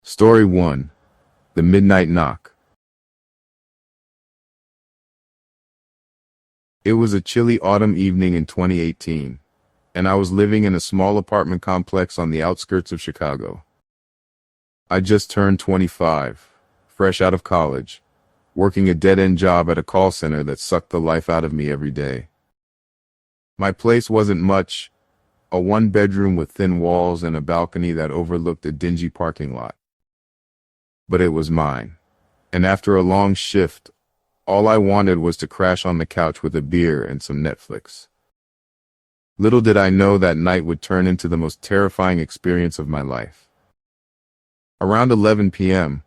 Story 1. The Midnight Knock. It was a chilly autumn evening in 2018, and I was living in a small apartment complex on the outskirts of Chicago. I just turned 25, fresh out of college, working a dead-end job at a call center that sucked the life out of me every day. My place wasn't much, a one-bedroom with thin walls and a balcony that overlooked a dingy parking lot. But it was mine, and after a long shift, all I wanted was to crash on the couch with a beer and some Netflix. Little did I know that night would turn into the most terrifying experience of my life. Around 11 p.m.,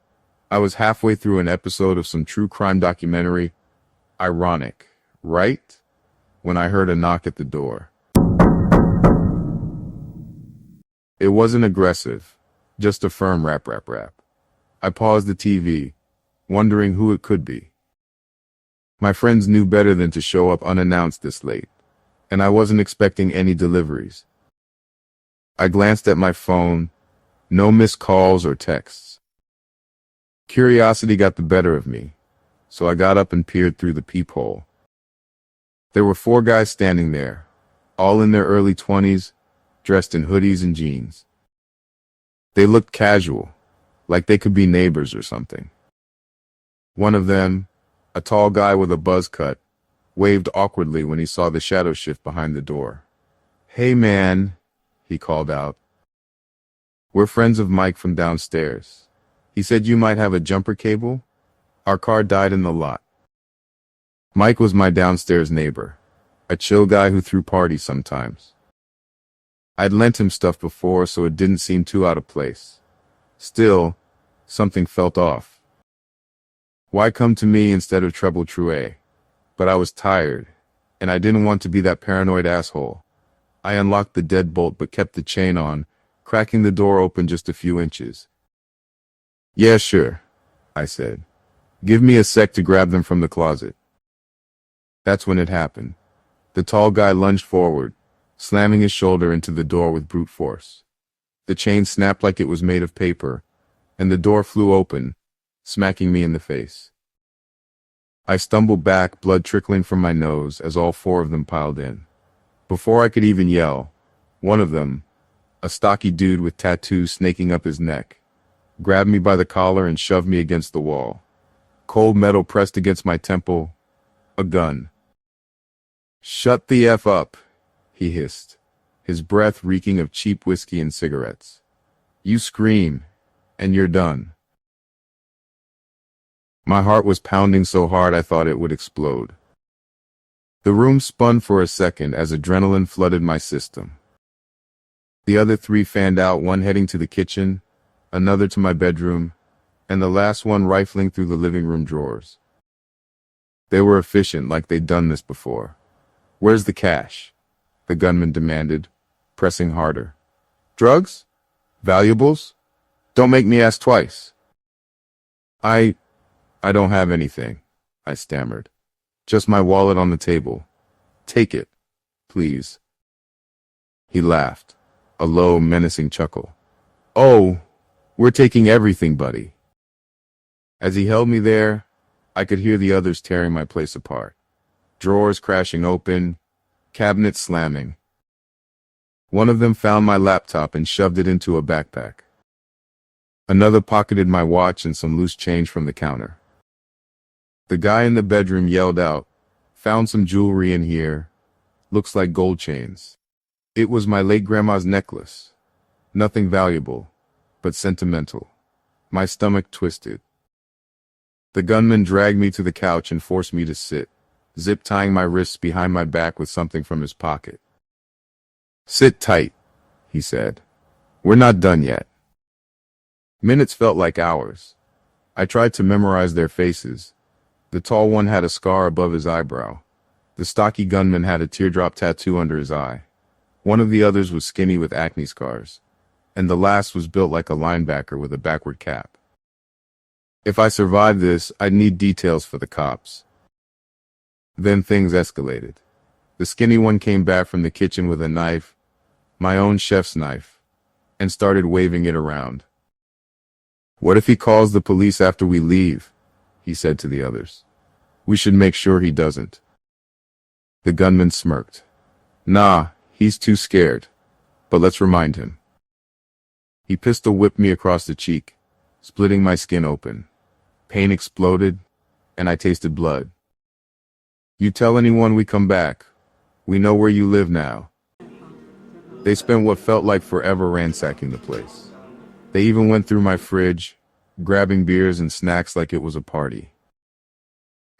I was halfway through an episode of some true crime documentary. Ironic, right? When I heard a knock at the door. It wasn't aggressive, just a firm rap. I paused the TV, wondering who it could be. My friends knew better than to show up unannounced this late, and I wasn't expecting any deliveries. I glanced at my phone, no missed calls or texts. Curiosity got the better of me, so I got up and peered through the peephole. There were 4 guys standing there, all in their early 20s, dressed in hoodies and jeans. They looked casual, like they could be neighbors or something. One of them, a tall guy with a buzz cut, waved awkwardly when he saw the shadow shift behind the door. "Hey man," he called out. "We're friends of Mike from downstairs. He said you might have a jumper cable? Our car died in the lot." Mike was my downstairs neighbor, a chill guy who threw parties sometimes. I'd lent him stuff before, so it didn't seem too out of place. Still, something felt off. Why come to me instead of Treble Troué? But I was tired, and I didn't want to be that paranoid asshole. I unlocked the deadbolt but kept the chain on, cracking the door open just a few inches. "Yeah, sure," I said. "Give me a sec to grab them from the closet." That's when it happened. The tall guy lunged forward, slamming his shoulder into the door with brute force. The chain snapped like it was made of paper, and the door flew open, smacking me in the face. I stumbled back, blood trickling from my nose as all 4 of them piled in. Before I could even yell, one of them, a stocky dude with tattoos snaking up his neck, grabbed me by the collar and shoved me against the wall. Cold metal pressed against my temple. A gun. "Shut the F up," he hissed, his breath reeking of cheap whiskey and cigarettes. "You scream, and you're done." My heart was pounding so hard I thought it would explode. The room spun for a second as adrenaline flooded my system. The other 3 fanned out, one heading to the kitchen, another to my bedroom, and the last one rifling through the living room drawers. They were efficient, like they'd done this before. "Where's the cash?" the gunman demanded, pressing harder. "Drugs? Valuables? Don't make me ask twice." I don't have anything," I stammered. "Just my wallet on the table. Take it, please." He laughed, a low, menacing chuckle. "Oh, we're taking everything, buddy." As he held me there, I could hear the others tearing my place apart. Drawers crashing open, cabinets slamming. One of them found my laptop and shoved it into a backpack. Another pocketed my watch and some loose change from the counter. The guy in the bedroom yelled out, "Found some jewelry in here. Looks like gold chains." It was my late grandma's necklace. Nothing valuable, but sentimental. My stomach twisted. The gunman dragged me to the couch and forced me to sit, zip-tying my wrists behind my back with something from his pocket. "Sit tight," he said. "We're not done yet." Minutes felt like hours. I tried to memorize their faces. The tall one had a scar above his eyebrow. The stocky gunman had a teardrop tattoo under his eye. One of the others was skinny with acne scars. And the last was built like a linebacker with a backward cap. If I survived this, I'd need details for the cops. Then things escalated. The skinny one came back from the kitchen with a knife, my own chef's knife, and started waving it around. What if he calls the police after we leave? He said to the others. We should make sure he doesn't. The gunman smirked. Nah, he's too scared. But let's remind him. He pistol whipped me across the cheek, splitting my skin open. Pain exploded, and I tasted blood. You tell anyone we come back. We know where you live now. They spent what felt like forever ransacking the place. They even went through my fridge, grabbing beers and snacks like it was a party.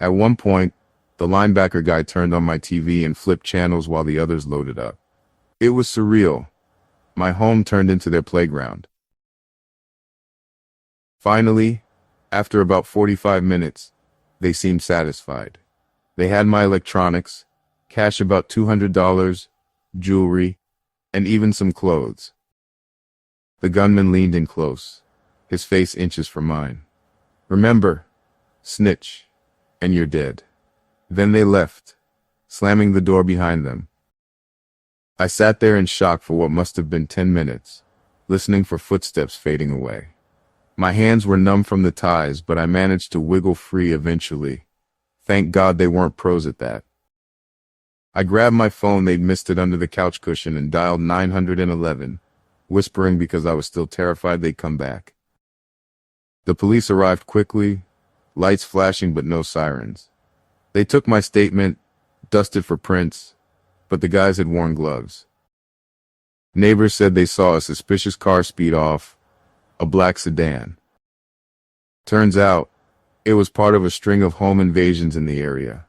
At one point, the linebacker guy turned on my TV and flipped channels while the others loaded up. It was surreal. My home turned into their playground. Finally, after about 45 minutes, they seemed satisfied. They had my electronics, cash about $200, jewelry, and even some clothes. The gunman leaned in close, his face inches from mine. Remember, snitch, and you're dead. Then they left, slamming the door behind them. I sat there in shock for what must have been 10 minutes, listening for footsteps fading away. My hands were numb from the ties, but I managed to wiggle free eventually. Thank God they weren't pros at that. I grabbed my phone, they'd missed it under the couch cushion, and dialed 911, whispering because I was still terrified they'd come back. The police arrived quickly, lights flashing but no sirens. They took my statement, dusted for prints, but the guys had worn gloves. Neighbors said they saw a suspicious car speed off, a black sedan. Turns out, it was part of a string of home invasions in the area.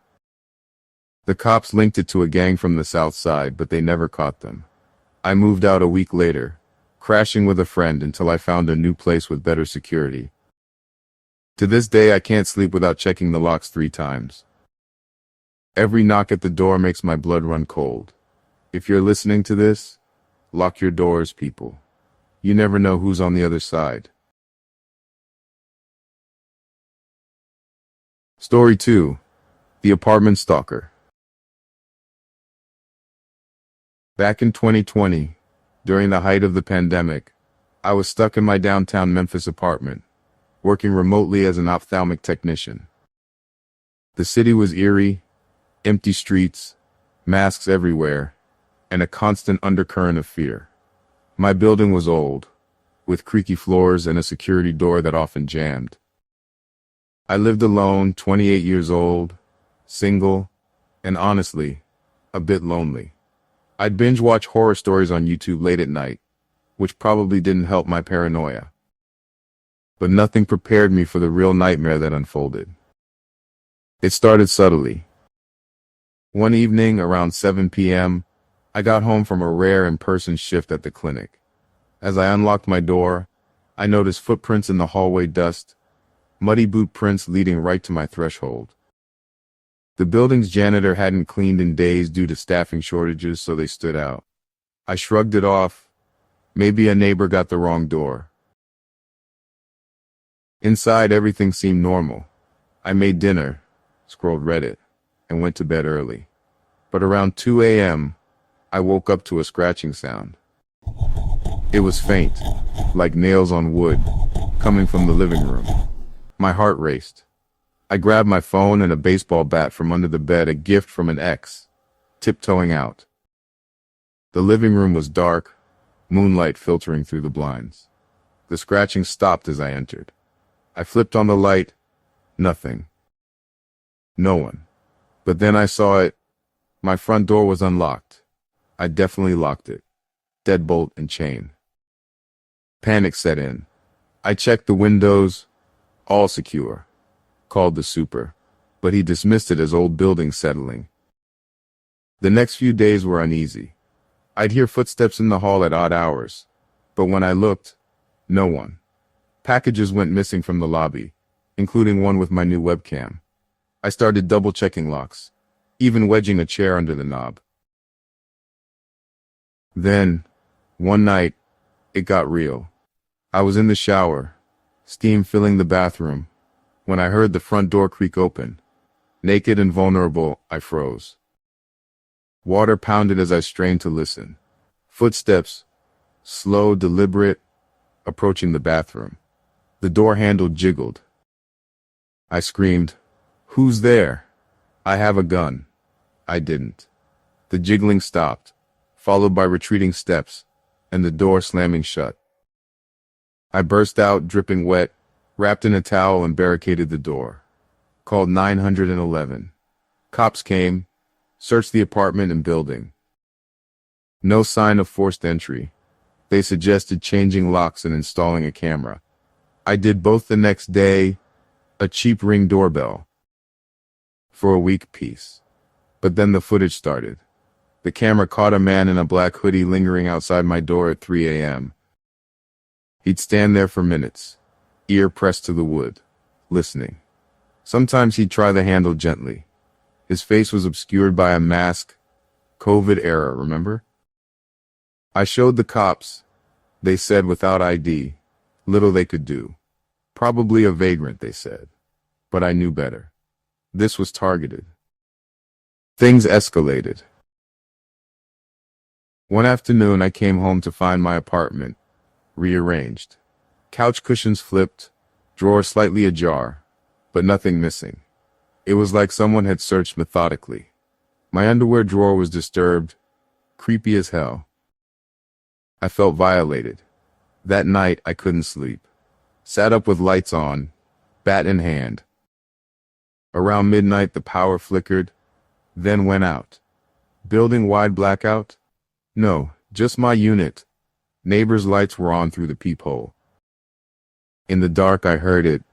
The cops linked it to a gang from the south side, but they never caught them. I moved out a week later, crashing with a friend until I found a new place with better security. To this day, I can't sleep without checking the locks 3 times. Every knock at the door makes my blood run cold. If you're listening to this, lock your doors, people. You never know who's on the other side. Story 2. The Apartment Stalker. Back in 2020, during the height of the pandemic, I was stuck in my downtown Memphis apartment, working remotely as an ophthalmic technician. The city was eerie, empty streets, masks everywhere, and a constant undercurrent of fear. My building was old, with creaky floors and a security door that often jammed. I lived alone, 28 years old, single, and honestly, a bit lonely. I'd binge watch horror stories on YouTube late at night, which probably didn't help my paranoia. But nothing prepared me for the real nightmare that unfolded. It started subtly. One evening, around 7 p.m., I got home from a rare in-person shift at the clinic. As I unlocked my door, I noticed footprints in the hallway dust, muddy boot prints leading right to my threshold. The building's janitor hadn't cleaned in days due to staffing shortages, so they stood out. I shrugged it off. Maybe a neighbor got the wrong door. Inside, everything seemed normal. I made dinner, scrolled Reddit, and went to bed early. But around 2 a.m., I woke up to a scratching sound. It was faint, like nails on wood, coming from the living room. My heart raced. I grabbed my phone and a baseball bat from under the bed, a gift from an ex, tiptoeing out. The living room was dark, moonlight filtering through the blinds. The scratching stopped as I entered. I flipped on the light. Nothing. No one. But then I saw it. My front door was unlocked. I definitely locked it. Deadbolt and chain. Panic set in. I checked the windows. All secure. Called the super, but he dismissed it as old building settling. The next few days were uneasy. I'd hear footsteps in the hall at odd hours, but when I looked, no one. Packages went missing from the lobby, including one with my new webcam. I started double-checking locks, even wedging a chair under the knob. Then, one night, it got real. I was in the shower, steam filling the bathroom, when I heard the front door creak open. Naked and vulnerable, I froze. Water pounded as I strained to listen. Footsteps, slow, deliberate, approaching the bathroom. The door handle jiggled. I screamed, "Who's there? I have a gun." I didn't. The jiggling stopped, followed by retreating steps, and the door slamming shut. I burst out, dripping wet, wrapped in a towel and barricaded the door. Called 911. Cops came, searched the apartment and building. No sign of forced entry. They suggested changing locks and installing a camera. I did both the next day, a cheap Ring doorbell. For a week piece. But then the footage started. The camera caught a man in a black hoodie lingering outside my door at 3 a.m. He'd stand there for minutes, ear pressed to the wood, listening. Sometimes he'd try the handle gently. His face was obscured by a mask. COVID era, remember? I showed the cops. They said without ID, little they could do. Probably a vagrant, they said. But I knew better. This was targeted. Things escalated. One afternoon I came home to find my apartment rearranged. Couch cushions flipped, drawers slightly ajar, but nothing missing. It was like someone had searched methodically. My underwear drawer was disturbed, creepy as hell. I felt violated. That night I couldn't sleep. Sat up with lights on, bat in hand. Around midnight the power flickered, then went out. Building-wide blackout? No, just my unit. Neighbors' lights were on through the peephole. In the dark I heard it,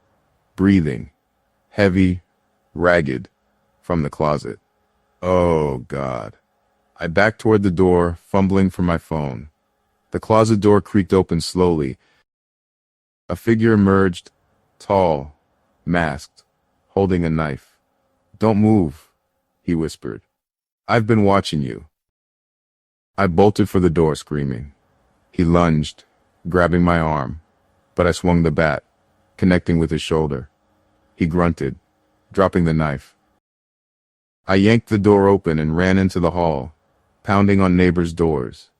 breathing, heavy, ragged, from the closet. Oh, God. I backed toward the door, fumbling for my phone. The closet door creaked open slowly. A figure emerged, tall, masked, holding a knife. "Don't move," he whispered. "I've been watching you." I bolted for the door, screaming. He lunged, grabbing my arm, but I swung the bat, connecting with his shoulder. He grunted, dropping the knife. I yanked the door open and ran into the hall, pounding on neighbors' doors.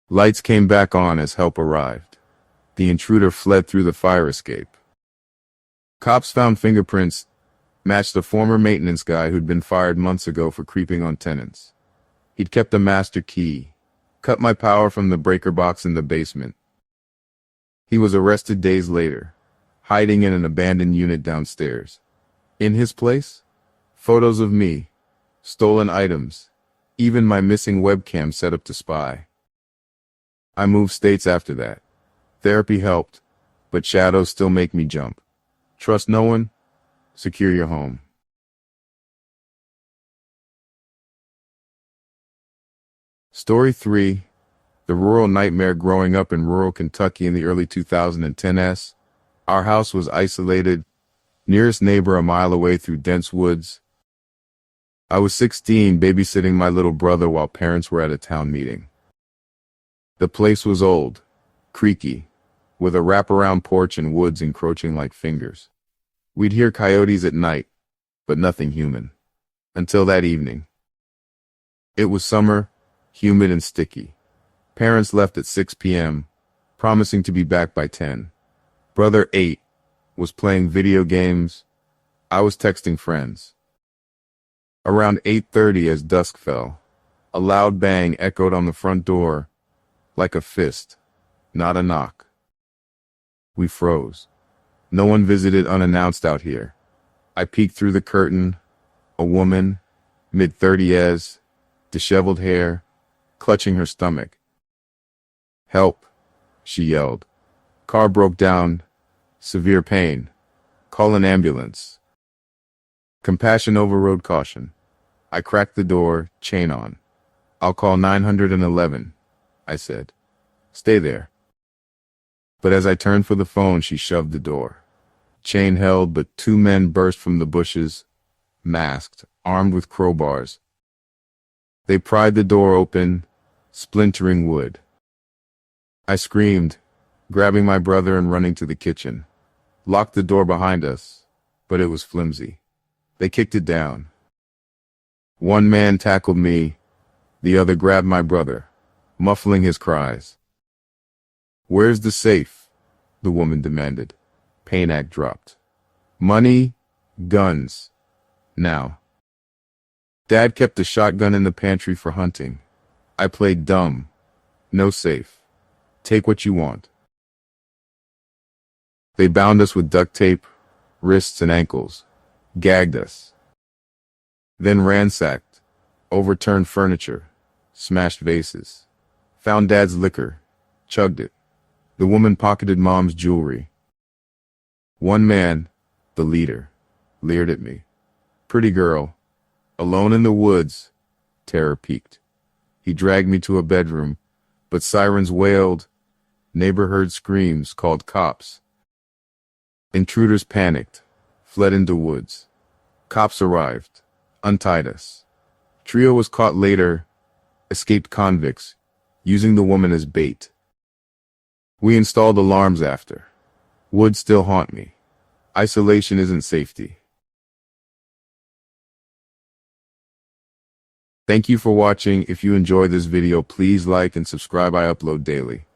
Lights came back on as help arrived. The intruder fled through the fire escape. Cops found fingerprints, matched a former maintenance guy who'd been fired months ago for creeping on tenants. He'd kept a master key, cut my power from the breaker box in the basement. He was arrested days later, hiding in an abandoned unit downstairs. In his place, photos of me, stolen items, even my missing webcam set up to spy. I moved states after that. Therapy helped, but shadows still make me jump. Trust no one? Secure your home. Story 3. The rural nightmare growing up in rural Kentucky in the early 2010s. Our house was isolated, nearest neighbor a mile away through dense woods. I was 16, babysitting my little brother while parents were at a town meeting. The place was old, creaky, with a wraparound porch and woods encroaching like fingers. We'd hear coyotes at night, but nothing human. Until that evening. It was summer, humid and sticky. Parents left at 6 p.m., promising to be back by 10. Brother 8 was playing video games. I was texting friends. Around 8:30 as dusk fell, a loud bang echoed on the front door, like a fist, not a knock. We froze. No one visited unannounced out here. I peeked through the curtain. A woman, mid-30s, disheveled hair, clutching her stomach. "Help," she yelled. "Car broke down. Severe pain. Call an ambulance." Compassion overrode caution. I cracked the door, chain on. "I'll call 911, I said. "Stay there." But as I turned for the phone, she shoved the door. Chain held, but 2 men burst from the bushes, masked, armed with crowbars. They pried the door open, splintering wood. I screamed, grabbing my brother and running to the kitchen. Locked the door behind us, but it was flimsy. They kicked it down. One man tackled me, the other grabbed my brother, muffling his cries. "Where's the safe?" the woman demanded. Pain Act dropped. Money, guns. Now. Dad kept a shotgun in the pantry for hunting. I played dumb. No safe. Take what you want. They bound us with duct tape, wrists and ankles, gagged us. Then ransacked, overturned furniture, smashed vases, found Dad's liquor, chugged it. The woman pocketed Mom's jewelry. One man, the leader, leered at me. Pretty girl, alone in the woods, terror peaked. He dragged me to a bedroom, but sirens wailed, neighbor heard screams, called cops. Intruders panicked, fled into woods. Cops arrived, untied us. Trio was caught later, escaped convicts, using the woman as bait. We installed alarms after. Woods still haunt me. Isolation isn't safety. Thank you for watching. If you enjoyed this video, please like and subscribe. I upload daily.